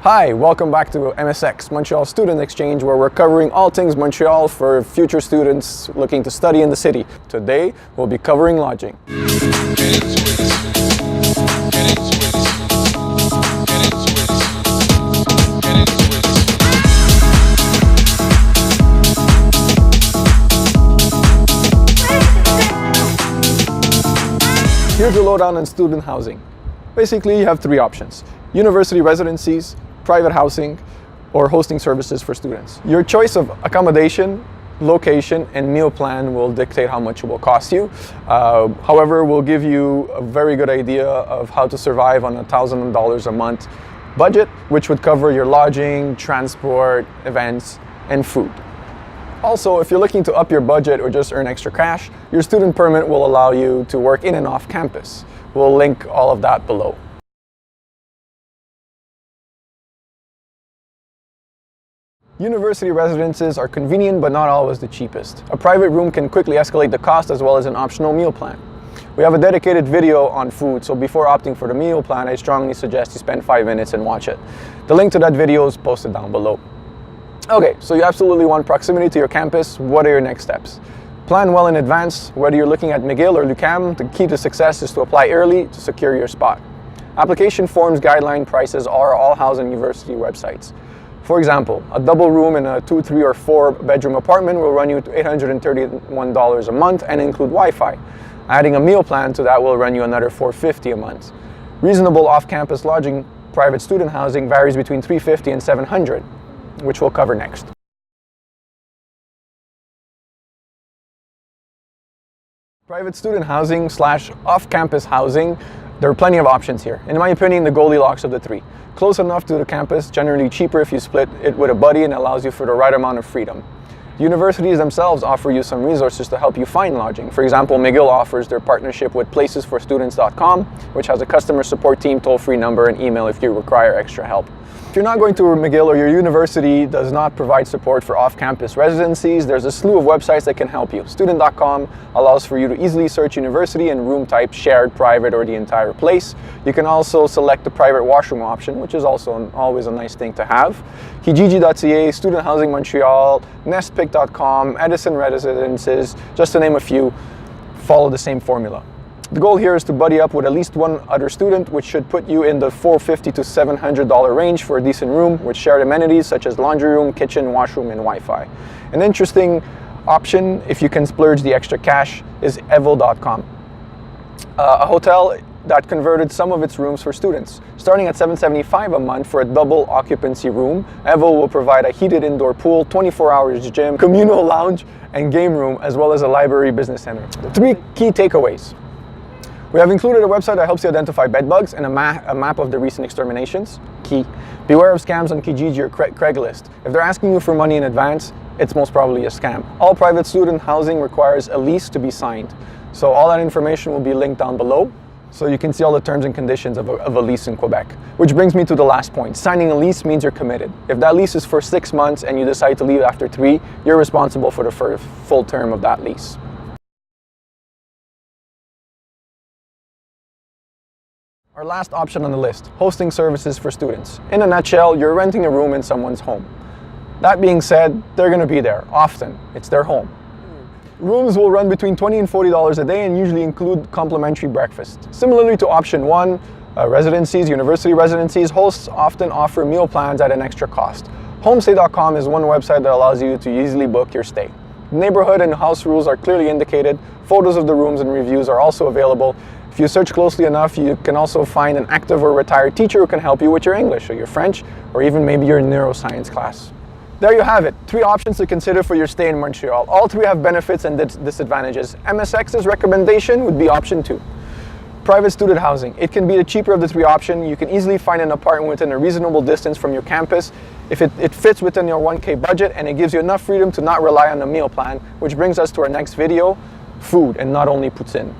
Hi, welcome back to MSX, Montreal Student Exchange, where we're covering all things Montreal for future students looking to study in the city. Today, we'll be covering lodging. Here's the lowdown on student housing. Basically, you have three options: university residencies, private housing, or hosting services for students. Your choice of accommodation, location, and meal plan will dictate how much it will cost you. However, we'll give you a very good idea of how to survive on $1,000 a month budget, which would cover your lodging, transport, events, and food. Also, if you're looking to up your budget or just earn extra cash, your student permit will allow you to work in and off campus. We'll link all of that below. University residences are convenient but not always the cheapest. A private room can quickly escalate the cost, as well as an optional meal plan. We have a dedicated video on food, so before opting for the meal plan, I strongly suggest you spend 5 minutes and watch it. The link to that video is posted down below. Okay, so you absolutely want proximity to your campus. What are your next steps? Plan well in advance. Whether you're looking at McGill or LUQAM, the key to success is to apply early to secure your spot. Application forms, guideline prices are all housed on university websites. For example, a double room in a 2, 3, or 4 bedroom apartment will run you to $831 a month and include Wi-Fi. Adding a meal plan to that will run you another $450 a month. Reasonable off-campus lodging, private student housing varies between $350 and $700, which we'll cover next. Private student housing / off-campus housing, there are plenty of options here. In my opinion, the Goldilocks of the three. Close enough to the campus, generally cheaper if you split it with a buddy, and allows you for the right amount of freedom. The universities themselves offer you some resources to help you find lodging. For example, McGill offers their partnership with placesforstudents.com, which has a customer support team, toll-free number, and email if you require extra help. If you're not going to McGill or your university does not provide support for off-campus residencies, there's a slew of websites that can help you. Student.com allows for you to easily search university and room type, shared, private, or the entire place. You can also select the private washroom option, which is also always a nice thing to have. Kijiji.ca, Student Housing Montreal, nestpick.com, Edison Residences, just to name a few, follow the same formula. The goal here is to buddy up with at least one other student, which should put you in the $450 to $700 range for a decent room with shared amenities such as laundry room, kitchen, washroom, and Wi-Fi. An interesting option, if you can splurge the extra cash, is Evo.com, a hotel that converted some of its rooms for students. Starting at $775 a month for a double occupancy room, Evo will provide a heated indoor pool, 24 hours gym, communal lounge, and game room, as well as a library business center. 3 key takeaways. We have included a website that helps you identify bed bugs and a map of the recent exterminations. Key. Beware of scams on Kijiji or Craigslist. If they're asking you for money in advance, it's most probably a scam. All private student housing requires a lease to be signed. So all that information will be linked down below, so you can see all the terms and conditions of a lease in Quebec. Which brings me to the last point. Signing a lease means you're committed. If that lease is for 6 months and you decide to leave after 3, you're responsible for the full term of that lease. Our last option on the list, hosting services for students. In a nutshell, you're renting a room in someone's home. That being said, they're going to be there often. It's their home. Rooms will run between $20 and $40 a day and usually include complimentary breakfast. Similarly to option 1, residencies, university residencies, hosts often offer meal plans at an extra cost. Homestay.com is one website that allows you to easily book your stay. Neighborhood and house rules are clearly indicated. Photos of the rooms and reviews are also available. If you search closely enough, you can also find an active or retired teacher who can help you with your English or your French, or even maybe your neuroscience class. There you have it, 3 options to consider for your stay in Montreal. All 3 have benefits and disadvantages. MSX's recommendation would be option 2. Private student housing. It can be the cheaper of the 3 options. You can easily find an apartment within a reasonable distance from your campus if it fits within your 1K budget, and it gives you enough freedom to not rely on a meal plan, which brings us to our next video, food and not only poutine.